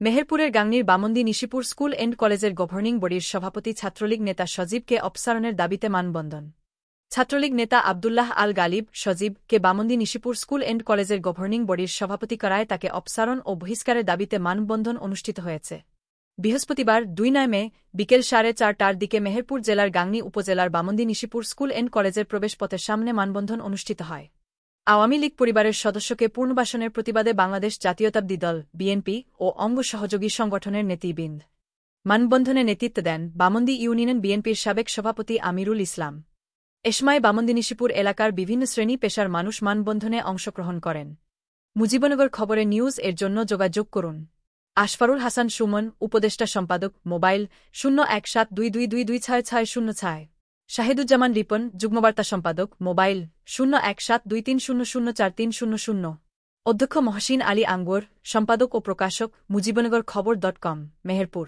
মেহেরপুরের গাংনীর Bamondi Nishipur school and কলেজের governing বডির সভাপতি ছাত্রলীগ নেতা সজীবকে অপসারণের দাবিতে মানববন্ধন। ছাত্রলীগ নেতা আবদুল্লাহ আল গালিব সজীবকে বামন্দি নিশিপুর স্কুল এন্ড কলেজের গভর্নিং বডির সভাপতি করায় তাকে অপসারণ ও বহিষ্কারের দাবিতে মানববন্ধন অনুষ্ঠিত হয়েছে। বৃহস্পতিবার ২ মে বিকেল ৪:৩০টার দিকে মেহেরপুর জেলার গাংনী উপজেলার বামন্দি নিশিপুর স্কুল এন্ড কলেজের প্রবেশপথের সামনে মানববন্ধন অনুষ্ঠিত হয়। আওয়ামী লীগ পরিবারের সদস্যকে পুনর্বাসনের প্রতিবাদে বাংলাদেশ জাতীয়তাবাদী দল বিএনপি ও অঙ্গ সহযোগী সংগঠনের নেতৃবৃন্দ। মানববন্ধনে নেতৃত্ব দেন বামন্দি ইউনিয়ন বিএনপির সাবেক সভাপতি আমিরুল ইসলাম। এ সময় বামন্দি নিশিপুর এলাকার বিভিন্ন শ্রেণী পেশার মানুষ মানববন্ধনে অংশগ্রহণ করেন। মুজিবনগর খবরে নিউজ এর জন্য যোগাযোগ করুন। আশফারুল হাসান সুমন, উপদেষ্টা সম্পাদক, মোবাইল 017222266006। শাহিদুজ্জামান রিপন, যুগ্মবার্তা সম্পাদক, মোবাইল 017230043000। অধ্যক্ষ মহসিন আলী আঙ্গুর, সম্পাদক ও প্রকাশক, মুজিবনগর খবর.com, মেহেরপুর।